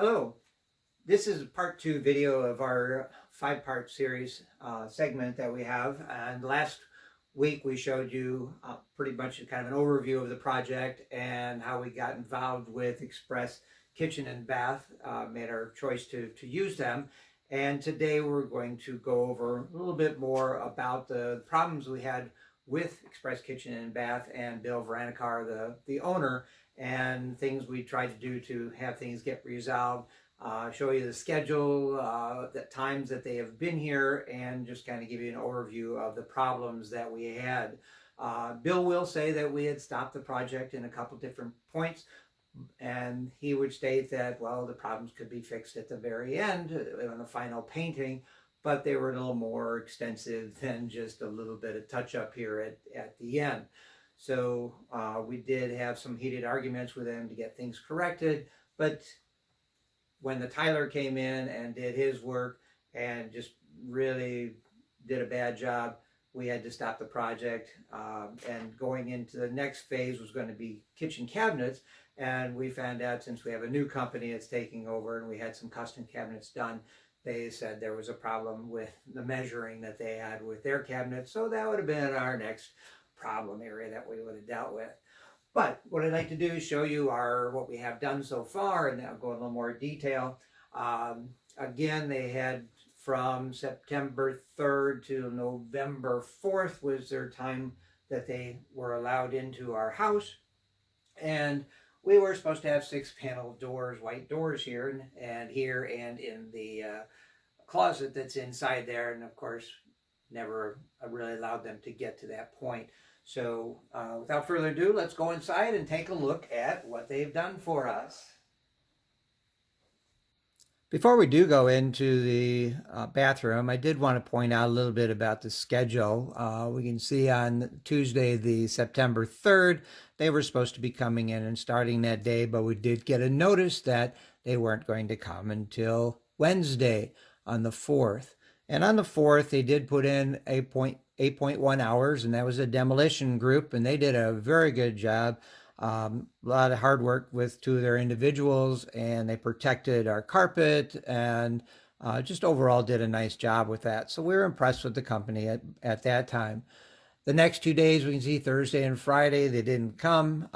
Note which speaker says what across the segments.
Speaker 1: Hello, this is part 2 video of our 5-part series segment that we have, and last week we showed you pretty much kind of an overview of the project and how we got involved with Express Kitchen and Bath, made our choice to use them. And today we're going to go over a little bit more about the problems we had with Express Kitchen and Bath and Bill Vranicar, the owner, and things we tried to do to have things get resolved. Show you the schedule, the times that they have been here, and just kind of give you an overview of the problems that we had. Bill will say that we had stopped the project in a couple different points, and he would state that, well, the problems could be fixed at the very end on the final painting, but they were a little more extensive than just a little bit of touch-up here at the end. So we did have some heated arguments with him to get things corrected, but when the Tyler came in and did his work and just really did a bad job, we had to stop the project. And going into the next phase was going to be kitchen cabinets. And we found out, since we have a new company that's taking over and we had some custom cabinets done, they said there was a problem with the measuring that they had with their cabinets. So that would have been our next problem area that we would have dealt with. But what I'd like to do is show you what we have done so far, and I'll go in a little more detail. Again, they had from September 3rd to November 4th was their time that they were allowed into our house. And we were supposed to have 6-panel doors, white doors here and in the closet that's inside there. And of course, never really allowed them to get to that point. So without further ado, let's go inside and take a look at what they've done for us. Before we do go into the bathroom, I did want to point out a little bit about the schedule. We can see on Tuesday, the September 3rd, they were supposed to be coming in and starting that day, but we did get a notice that they weren't going to come until Wednesday on the 4th. And on the 4th, they did put in 8.1 hours, and that was a demolition group, and they did a very good job. A lot of hard work with 2 of their individuals, and they protected our carpet and just overall did a nice job with that. So we were impressed with the company at that time. The next 2 days, we can see Thursday and Friday, they didn't come.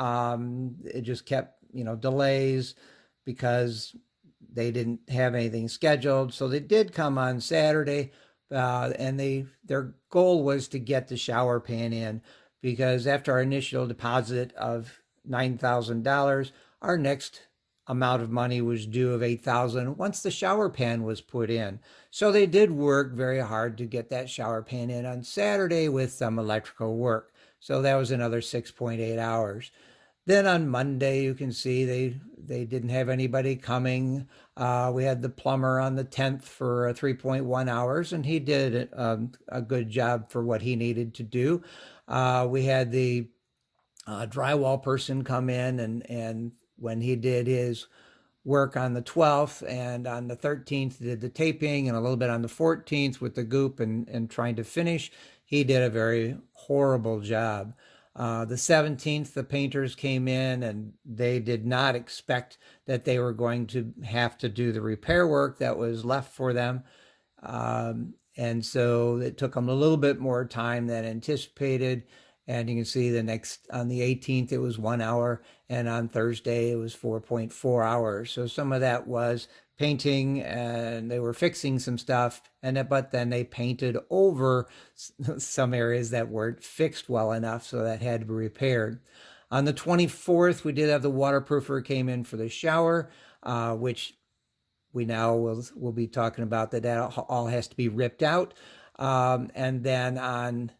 Speaker 1: It just kept, delays because they didn't have anything scheduled. So they did come on Saturday, and their goal was to get the shower pan in, because after our initial deposit of $9,000, our next amount of money was due of $8,000 once the shower pan was put in. So they did work very hard to get that shower pan in on Saturday with some electrical work. So that was another 6.8 hours. Then on Monday, you can see they didn't have anybody coming. We had the plumber on the 10th for 3.1 hours, and he did a good job for what he needed to do. We had the drywall person come in, and when he did his work on the 12th and on the 13th did the taping, and a little bit on the 14th with the goop and trying to finish, he did a very horrible job. The 17th, the painters came in, and they did not expect that they were going to have to do the repair work that was left for them. And so it took them a little bit more time than anticipated. And you can see on the 18th, it was 1 hour, and on Thursday, it was 4.4 hours. So some of that was painting, and they were fixing some stuff, but then they painted over some areas that weren't fixed well enough, so that had to be repaired. On the 24th, we did have the waterproofer came in for the shower, which we now will be talking about that all has to be ripped out. And then on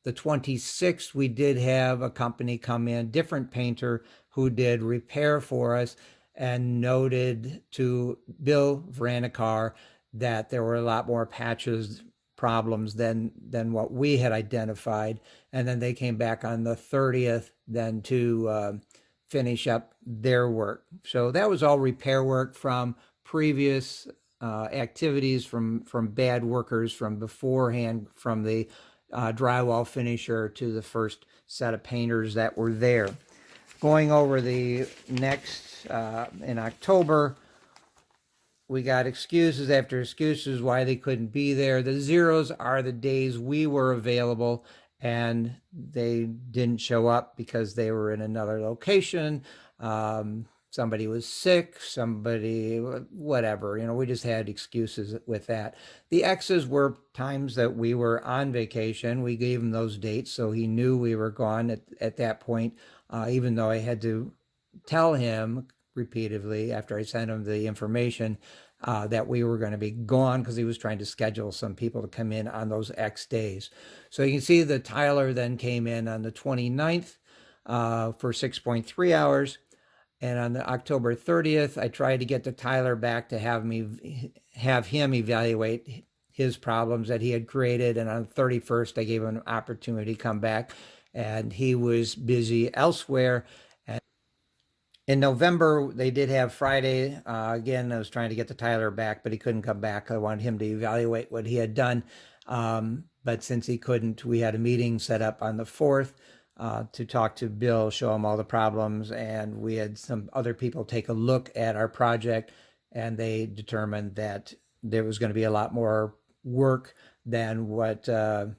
Speaker 1: the 26th, we did have a company come in, different painter, who did repair for us and noted to Bill Vranicar that there were a lot more patches problems than what we had identified. And then they came back on the 30th then to finish up their work. So that was all repair work from previous activities from bad workers from beforehand, from the drywall finisher to the first set of painters that were there. Going over the next, in October, we got excuses after excuses why they couldn't be there. The zeros are the days we were available, and they didn't show up because they were in another location. Somebody was sick, somebody, whatever. We just had excuses with that. The X's were times that we were on vacation. We gave him those dates, so he knew we were gone at that point, even though I had to tell him repeatedly after I sent him the information that we were going to be gone, because he was trying to schedule some people to come in on those X days. So you can see that Tyler then came in on the 29th for 6.3 hours. And on the October 30th, I tried to get the Tyler back to have him evaluate his problems that he had created. And on the 31st, I gave him an opportunity to come back, and he was busy elsewhere. And in November, they did have Friday. Again, I was trying to get the Tyler back, but he couldn't come back. I wanted him to evaluate what he had done. But since he couldn't, we had a meeting set up on the 4th. To talk to Bill, show him all the problems, and we had some other people take a look at our project, and they determined that there was going to be a lot more work than what, than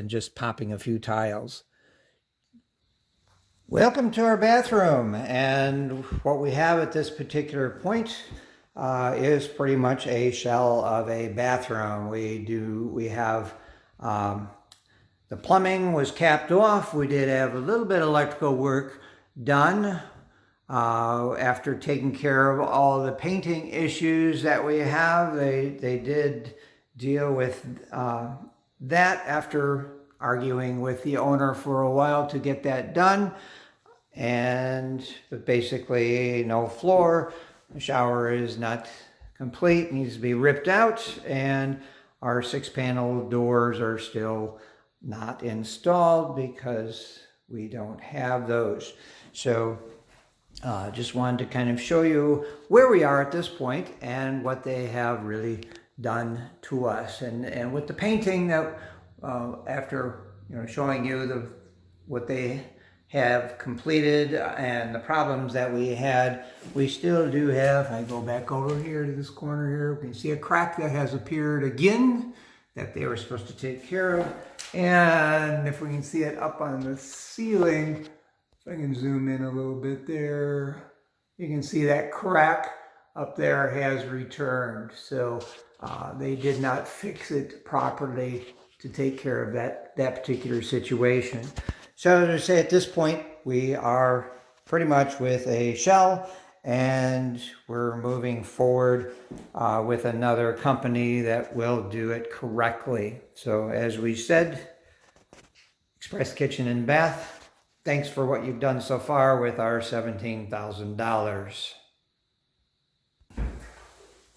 Speaker 1: just popping a few tiles. Welcome to our bathroom, and what we have at this particular point is pretty much a shell of a bathroom. We have the plumbing was capped off. We did have a little bit of electrical work done after taking care of all the painting issues that we have. They did deal with that after arguing with the owner for a while to get that done. But basically no floor. The shower is not complete, needs to be ripped out, and our 6-panel doors are still not installed because we don't have those. So just wanted to kind of show you where we are at this point and what they have really done to us. And with the painting, that after showing you what they have completed and the problems that we had, we still do have, I go back over here to this corner here, we can see a crack that has appeared again that they were supposed to take care of. And if we can see it up on the ceiling, if I can zoom in a little bit there, you can see that crack up there has returned. So they did not fix it properly to take care of that particular situation. So as I say, at this point, we are pretty much with a shell, and we're moving forward with another company that will do it correctly. So as we said, Express Kitchen and Bath, thanks for what you've done so far with our $17,000.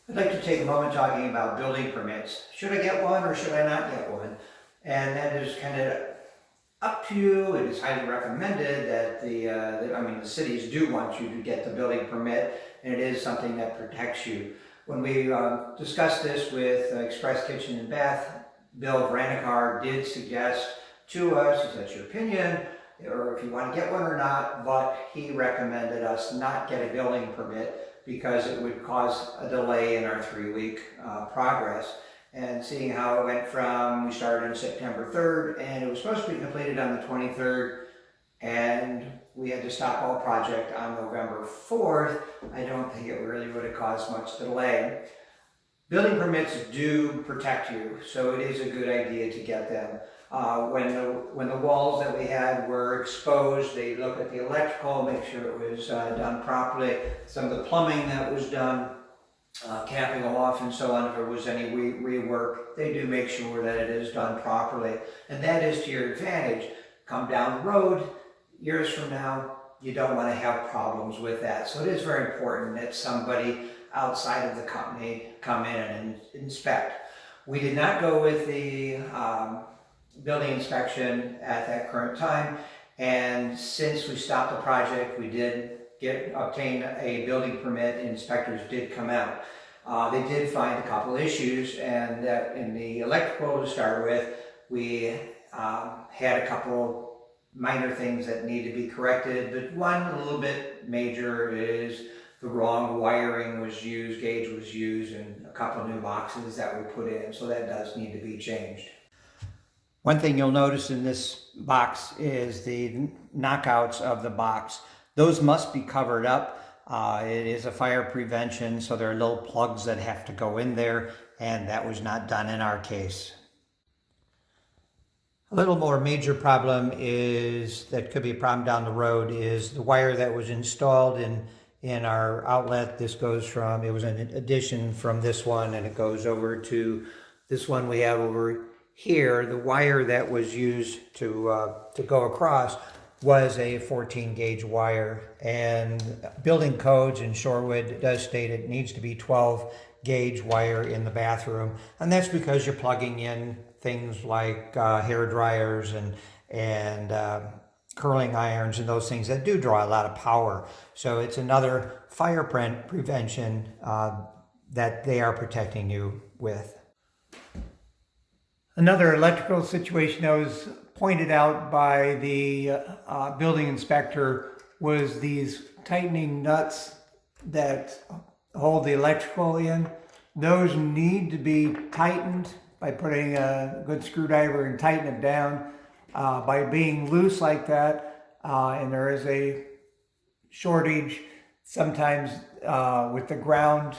Speaker 1: I'd like to take a moment talking about building permits. Should I get one or should I not get one? And that is kind of up to you. It is highly recommended that the cities do want you to get the building permit, and it is something that protects you. When we discussed this with Express Kitchen and Bath, Bill Vranicar did suggest to us, is that your opinion, or if you want to get one or not, but he recommended us not get a building permit because it would cause a delay in our 3-week progress. And seeing how it went from, we started on September 3rd, and it was supposed to be completed on the 23rd, and we had to stop all project on November 4th, I don't think it really would have caused much delay. Building permits do protect you, so it is a good idea to get them. When the walls that we had were exposed, they look at the electrical, make sure it was done properly. Some of the plumbing that was done, capping off and so on, if there was any rework, they do make sure that it is done properly. And that is to your advantage. Come down the road, years from now, you don't want to have problems with that. So it is very important that somebody outside of the company come in and inspect. We did not go with the building inspection at that current time, and since we stopped the project, we did obtain a building permit. Inspectors did come out. They did find a couple issues, and that in the electrical to start with, we had a couple minor things that need to be corrected, but one a little bit major is the wrong wiring was used, gauge was used, and a couple of new boxes that were put in, so that does need to be changed. One thing you'll notice in this box is the knockouts of the box. Those must be covered up. It is a fire prevention, so there are little plugs that have to go in there, and that was not done in our case. A little more major problem is, that could be a problem down the road, is the wire that was installed in our outlet. This goes from, it was an addition from this one, and it goes over to this one we have over here. The wire that was used to go across was a 14 gauge wire, and building codes in Shorewood does state it needs to be 12 gauge wire in the bathroom, and that's because you're plugging in things like hair dryers and curling irons and those things that do draw a lot of power. So it's another fire prevention that they are protecting you with. Another electrical situation that was pointed out by the building inspector was these tightening nuts that hold the electrical in. Those need to be tightened by putting a good screwdriver and tighten it down. By being loose like that, and there is a shortage sometimes with the ground,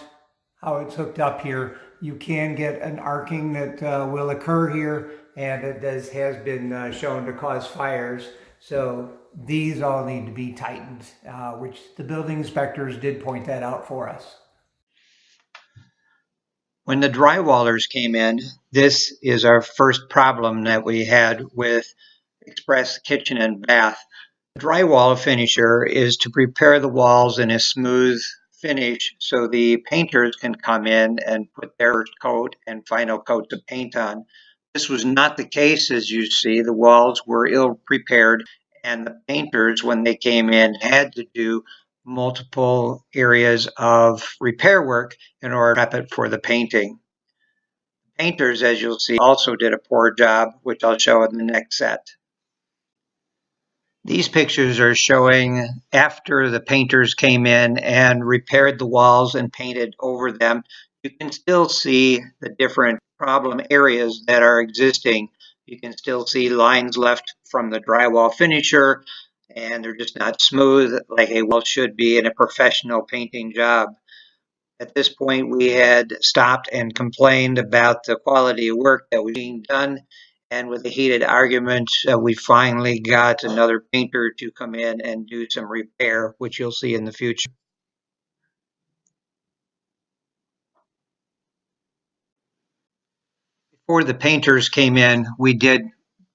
Speaker 1: how it's hooked up here, you can get an arcing that will occur here, and it has been shown to cause fires. So these all need to be tightened, which the building inspectors did point that out for us. When the drywallers came in, this is our first problem that we had with Express Kitchen and Bath. The drywall finisher is to prepare the walls in a smooth finish so the painters can come in and put their coat and final coat of paint on. This was not the case, as you see. The walls were ill prepared, and the painters, when they came in, had to do multiple areas of repair work in order to prep it for the painting. Painters, as you'll see, also did a poor job, which I'll show in the next set. These pictures are showing after the painters came in and repaired the walls and painted over them. You can still see the different problem areas that are existing. You can still see lines left from the drywall finisher, and they're just not smooth like a wall should be in a professional painting job. At this point, we had stopped and complained about the quality of work that was being done. And with a heated argument, we finally got another painter to come in and do some repair, which you'll see in the future. Before the painters came in, we did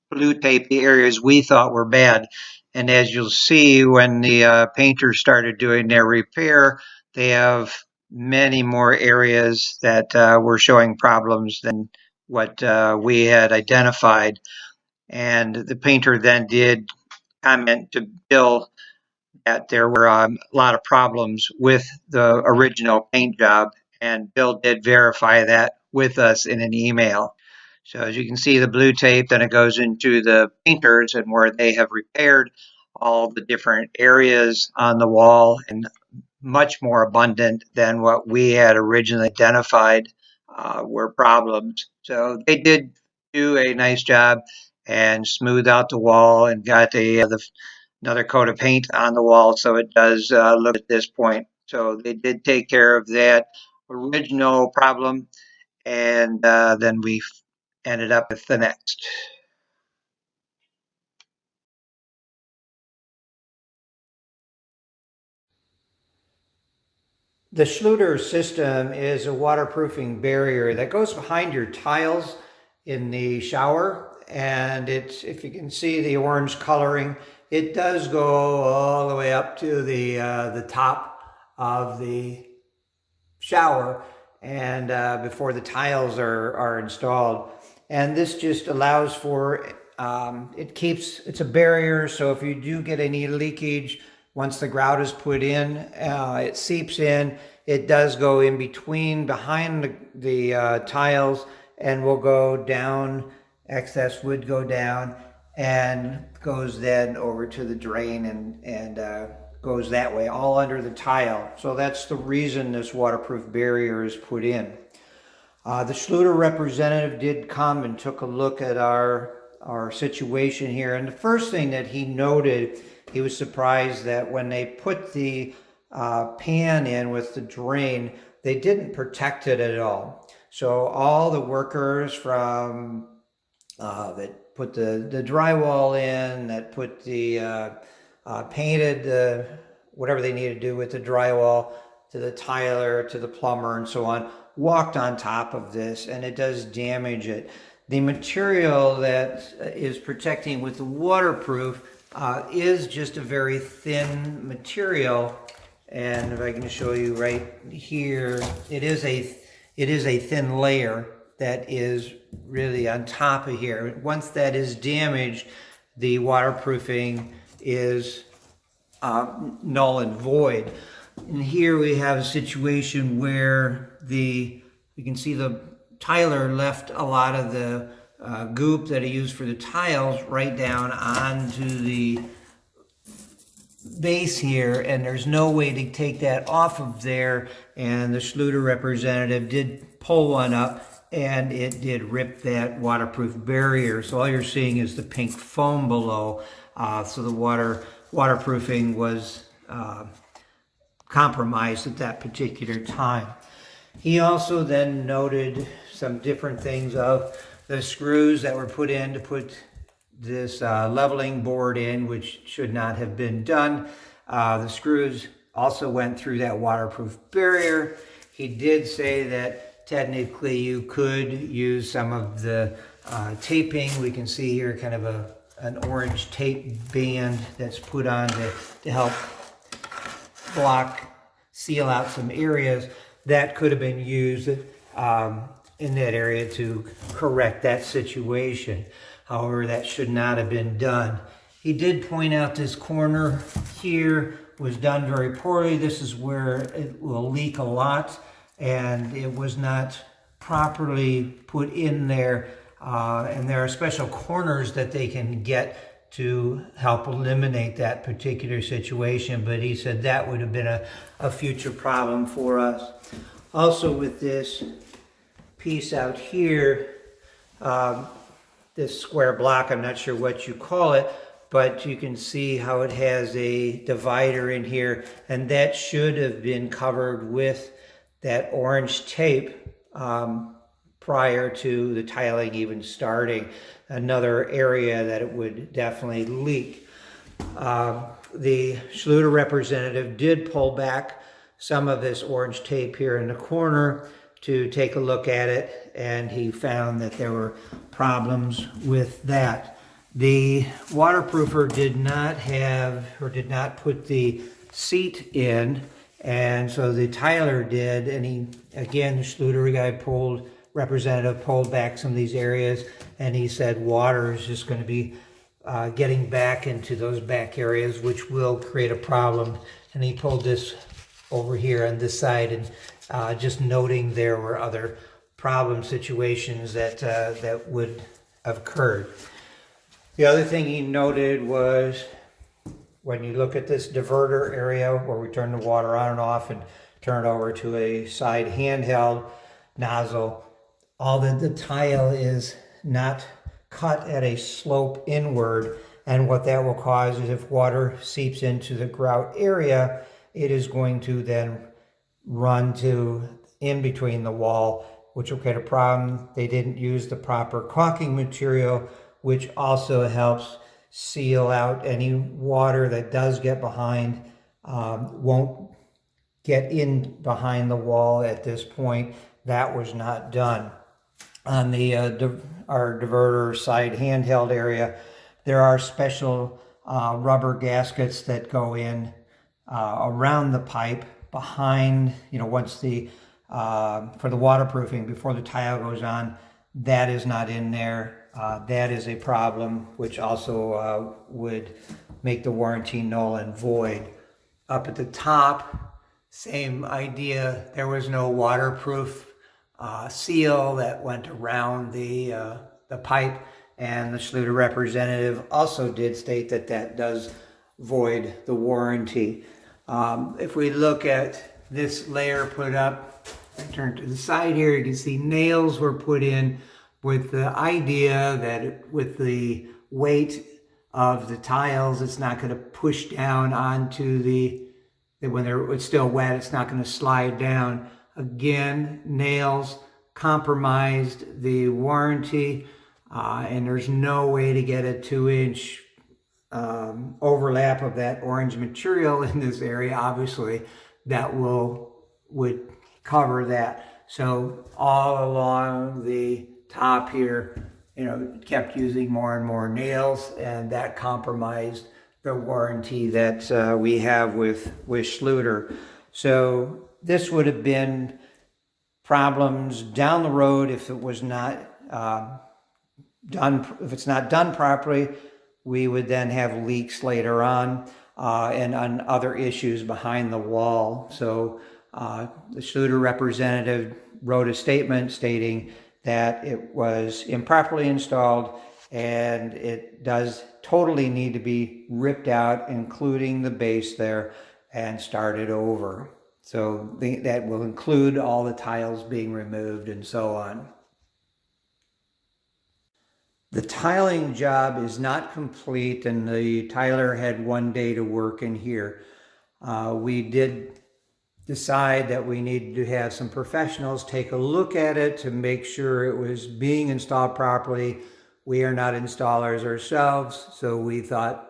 Speaker 1: blue tape the areas we thought were bad. And as you'll see, when the painters started doing their repair, they have many more areas that were showing problems than what we had identified. And the painter then did comment to Bill that there were a lot of problems with the original paint job, and Bill did verify that with us in an email. So as you can see, the blue tape, then it goes into the painters and where they have repaired all the different areas on the wall, and much more abundant than what we had originally identified were problems. So they did do a nice job and smooth out the wall and got another coat of paint on the wall, so it does look at this point. So they did take care of that original problem, and then we ended up with the next. The Schluter system is a waterproofing barrier that goes behind your tiles in the shower, and it's, if you can see the orange coloring, it does go all the way up to the top of the shower, and before the tiles are installed. And this just allows for it's a barrier, so if you do get any leakage, once the grout is put in, it seeps in. It does go in between, behind the tiles, and will go down. Excess would go down and goes then over to the drain and goes that way, all under the tile. So that's the reason this waterproof barrier is put in. The Schluter representative did come and took a look at our situation here. And the first thing that he noted, he was surprised that when they put the pan in with the drain, they didn't protect it at all. So all the workers from that put the drywall in, that put the painted whatever they needed to do with the drywall, to the tiler, to the plumber, and so on, walked on top of this, and it does damage it. The material that is protecting with the waterproof is just a very thin material, and if I can show you right here, it is a thin layer that is really on top of here. Once that is damaged, the waterproofing is null and void. And here we have a situation where you can see the tiler left a lot of the goop that he used for the tiles right down onto the base here, and there's no way to take that off of there, and the Schluter representative did pull one up, and it did rip that waterproof barrier. So all you're seeing is the pink foam below. So the waterproofing was compromised at that particular time. He also then noted some different things of the screws that were put in to put this leveling board in, which should not have been done. The screws also went through that waterproof barrier. He did say that technically you could use some of the taping. We can see here kind of an orange tape band that's put on to help seal out some areas that could have been used in that area to correct that situation. However, that should not have been done. He did point out this corner here was done very poorly. This is where it will leak a lot, and it was not properly put in there. And there are special corners that they can get to help eliminate that particular situation, but he said that would have been a future problem for us. Also with this piece out here, this square block, I'm not sure what you call it, but you can see how it has a divider in here, and that should have been covered with that orange tape prior to the tiling even starting. Another area that it would definitely leak. The Schluter representative did pull back some of this orange tape here in the corner to take a look at it, and he found that there were problems with that. The waterproofer did not put the seat in, and so the tiler did, and the Schluter representative pulled back some of these areas, and he said water is just going to be getting back into those back areas, which will create a problem. And he pulled this over here on this side, and just noting there were other problem situations that would have occurred. The other thing he noted was when you look at this diverter area where we turn the water on and off and turn it over to a side handheld nozzle, all the tile is not cut at a slope inward, and what that will cause is if water seeps into the grout area, it is going to then run to in between the wall, which will create a problem. They didn't use the proper caulking material, which also helps seal out any water that does get behind, won't get in behind the wall at this point. That was not done. On the our diverter side handheld area, there are special rubber gaskets that go in around the pipe behind, once for the waterproofing before the tile goes on. That is not in there. That is a problem, which also would make the warranty null and void. Up at the top, same idea. There was no waterproof seal that went around the pipe, and the Schluter representative also did state that does void the warranty. If we look at this layer put up, I turn to the side here, you can see nails were put in with the idea that with the weight of the tiles, it's not going to push down onto when it's still wet, it's not going to slide down. Again, nails compromised the warranty, and there's no way to get a 2-inch overlap of that orange material in this area, obviously, that would cover that. So all along the top here, kept using more and more nails, and that compromised the warranty that we have with Schluter. So this would have been problems down the road if it was not done. If it's not done properly, we would then have leaks later on and on other issues behind the wall. So the Schluter representative wrote a statement stating that it was improperly installed and it does totally need to be ripped out, including the base there, and started over. So that will include all the tiles being removed and so on. The tiling job is not complete, and the tiler had 1 day to work in here. We did decide that we needed to have some professionals take a look at it to make sure it was being installed properly. We are not installers ourselves, so we thought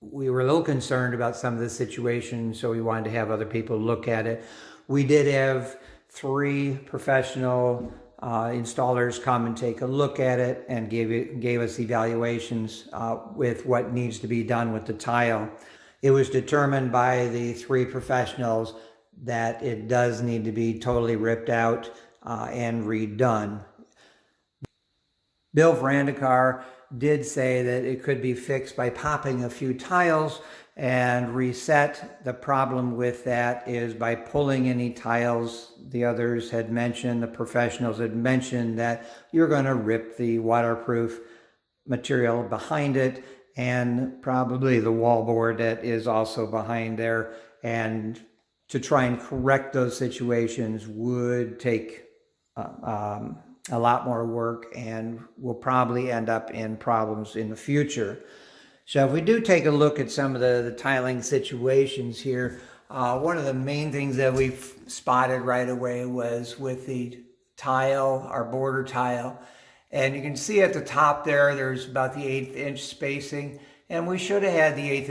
Speaker 1: we were a little concerned about some of the situations, so we wanted to have other people look at it. We did have 3 professional installers come and take a look at it and gave us evaluations with what needs to be done with the tile. It was determined by the 3 professionals that it does need to be totally ripped out and redone. Bill Vranicar did say that it could be fixed by popping a few tiles and reset. The problem with that is by pulling any tiles. The others had mentioned, the professionals had mentioned that you're going to rip the waterproof material behind it and probably the wallboard that is also behind there. And to try and correct those situations would take a lot more work and will probably end up in problems in the future. So if we do take a look at some of the tiling situations here, one of the main things that we've spotted right away was with the tile, our border tile. And you can see at the top there's about the 1/8 inch spacing, and we should have had the 1/8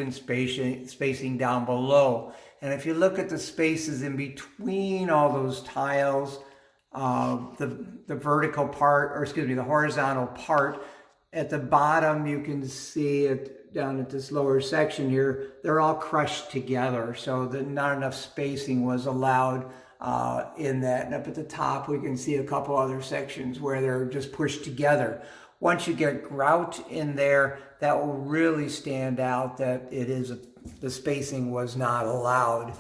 Speaker 1: inch spacing down below. And if you look at the spaces in between all those tiles, the vertical part, or excuse me, the horizontal part, at the bottom you can see it down at this lower section here, they're all crushed together, so that not enough spacing was allowed in that. And up at the top we can see a couple other sections where they're just pushed together. Once you get grout in there, that will really stand out that the spacing was not allowed.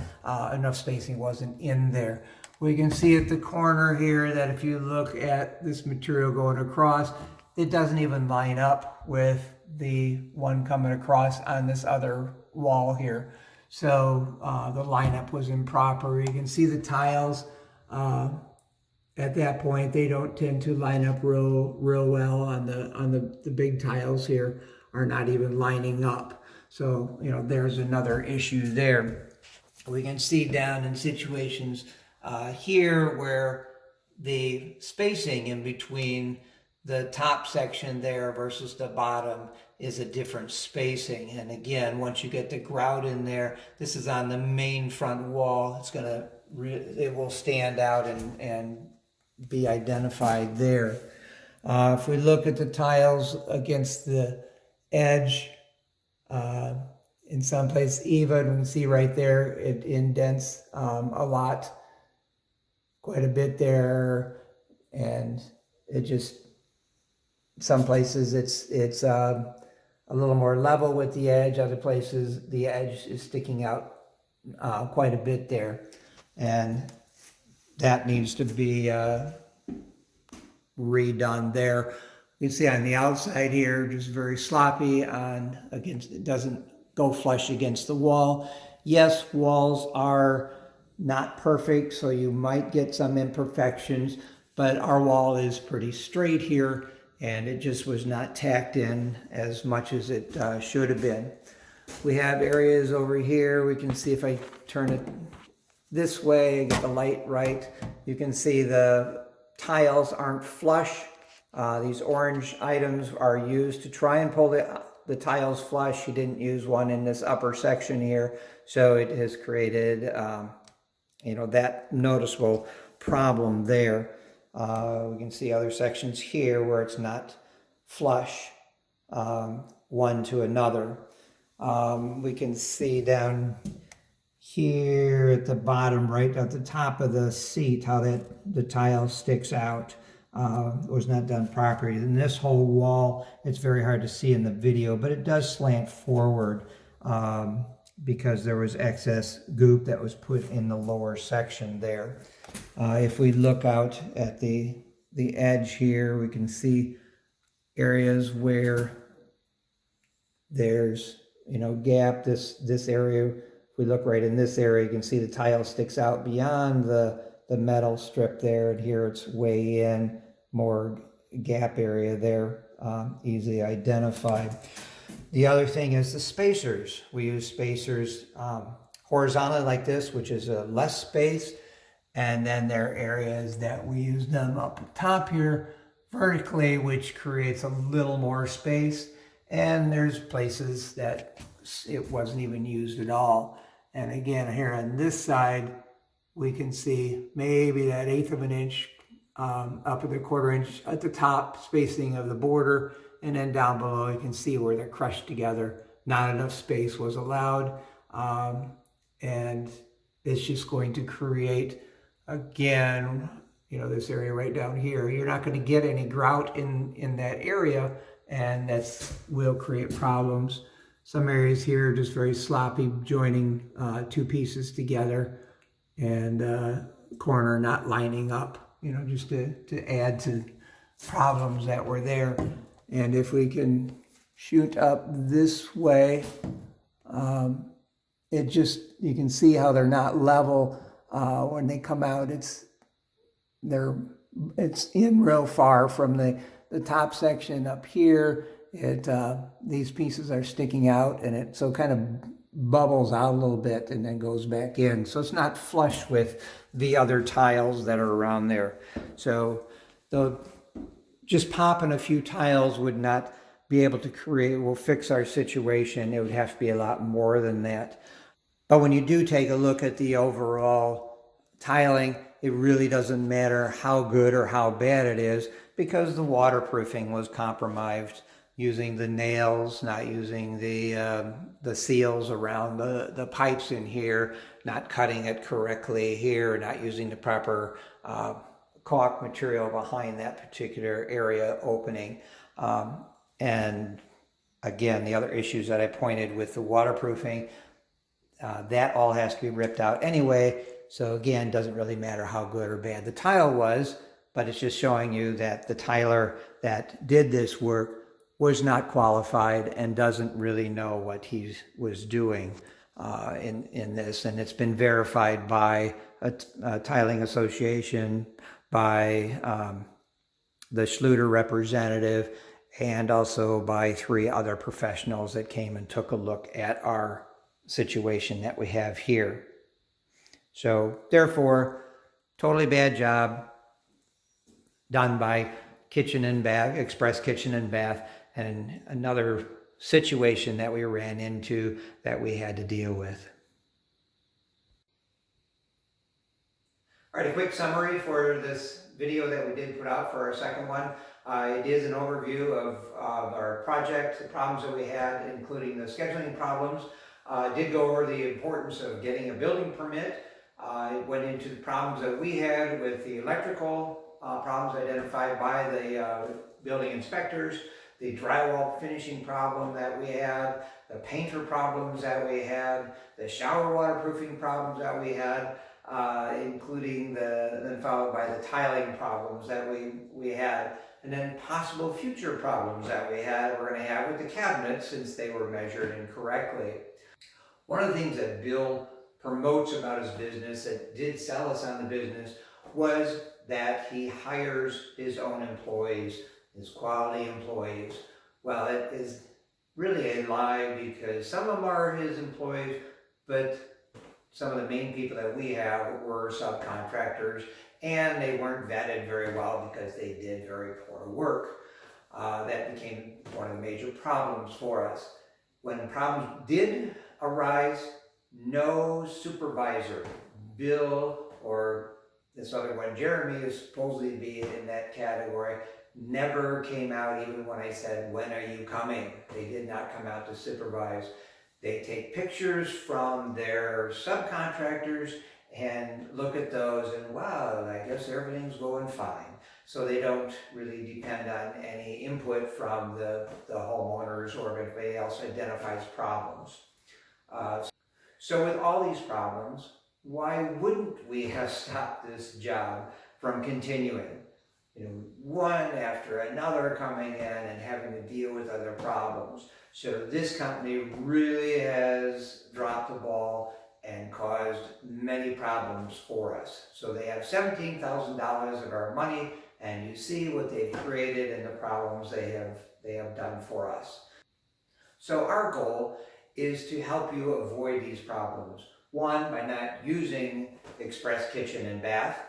Speaker 1: Enough spacing wasn't in there. We can see at the corner here that if you look at this material going across, it doesn't even line up with the one coming across on this other wall here. So the lineup was improper. You can see the tiles at that point, they don't tend to line up real well on the big tiles here, are not even lining up. So, there's another issue there. We can see down in situations here where the spacing in between the top section there versus the bottom is a different spacing. And again, once you get the grout in there, this is on the main front wall, it will stand out and be identified there. If we look at the tiles against the edge, in some places even, we can see right there, it indents a lot, quite a bit there, and it just, some places it's a little more level with the edge, other places the edge is sticking out quite a bit there, and that needs to be redone there. You can see on the outside here, just very sloppy against, it doesn't go flush against the wall. Yes, walls are not perfect, so you might get some imperfections, but our wall is pretty straight here, and it just was not tacked in as much as it should have been. We have areas over here. We can see if I turn it this way, get the light right, you can see the tiles aren't flush. These orange items are used to try and pull the tiles flush. You didn't use one in this upper section here, so it has created that noticeable problem there. We can see other sections here where it's not flush one to another. We can see down here at the bottom, right at the top of the seat, how the tile sticks out. Was not done properly. In this whole wall, it's very hard to see in the video, but it does slant forward because there was excess goop that was put in the lower section there. If we look out at the edge here, we can see areas where there's gap. This area, if we look right in this area, you can see the tile sticks out beyond the metal strip there, and here it's way in, more gap area there, easily identified. The other thing is the spacers. We use spacers horizontally like this, which is less space, and then there are areas that we use them up top here vertically, which creates a little more space, and there's places that it wasn't even used at all. And again, here on this side, we can see maybe that 1/8 of an inch up at the 1/4 inch at the top spacing of the border, and then down below you can see where they're crushed together. Not enough space was allowed, and it's just going to create, again, this area right down here. You're not going to get any grout in that area, and will create problems. Some areas here are just very sloppy, joining two pieces together, and corner not lining up, just to add to problems that were there. And if we can shoot up this way, you can see how they're not level when they come out. It's in real far from the top section up here. These pieces are sticking out, and it so kind of bubbles out a little bit and then goes back in. So it's not flush with the other tiles that are around there. So just popping a few tiles would not be able to will fix our situation. It would have to be a lot more than that. But when you do take a look at the overall tiling, it really doesn't matter how good or how bad it is, because the waterproofing was compromised, using the nails, not using the seals around the pipes in here, not cutting it correctly here, not using the proper caulk material behind that particular area opening. And again, the other issues that I pointed with the waterproofing, that all has to be ripped out anyway. So again, doesn't really matter how good or bad the tile was, but it's just showing you that the tiler that did this work was not qualified and doesn't really know what he was doing in this. And it's been verified by a tiling association, by the Schluter representative, and also by 3 other professionals that came and took a look at our situation that we have here. So therefore, totally bad job done by Kitchen and Bath, Express Kitchen and Bath, and another situation that we ran into that we had to deal with. All right, a quick summary for this video that we did put out for our second one. It is an overview of our project, the problems that we had, including the scheduling problems. Did go over the importance of getting a building permit. It went into the problems that we had with the electrical problems identified by the building inspectors, the drywall finishing problem that we had, the painter problems that we had, the shower waterproofing problems that we had, including then followed by the tiling problems that we had. and then possible future problems that we're going to have with the cabinets since they were measured incorrectly. One of the things that Bill promotes about his business that did sell us on the business was that he hires his own employees, his quality employees. Well, it is really a lie because some of them are his employees, but some of the main people that we have were subcontractors, and they weren't vetted very well because they did very poor work. That became one of the major problems for us. When problems did arise, no supervisor, Bill or this other one, Jeremy, is supposedly be in that category, never came out even when I said, when are you coming? They did not come out to supervise. They take pictures from their subcontractors and look at those and wow, I guess everything's going fine. So they don't really depend on any input from the homeowners or if anybody else identifies problems. So with all these problems, why wouldn't we have stopped this job from continuing? One after another coming in and having to deal with other problems. So this company really has dropped the ball and caused many problems for us. So they have $17,000 of our money, and you see what they've created and the problems they have done for us. So our goal is to help you avoid these problems. One, by not using Express Kitchen and Bath,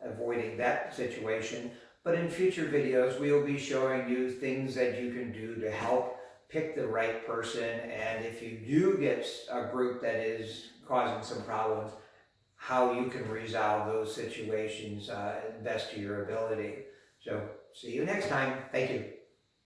Speaker 1: avoiding that situation. But in future videos, we will be showing you things that you can do to help pick the right person. And if you do get a group that is causing some problems, how you can resolve those situations best to your ability. So see you next time. Thank you.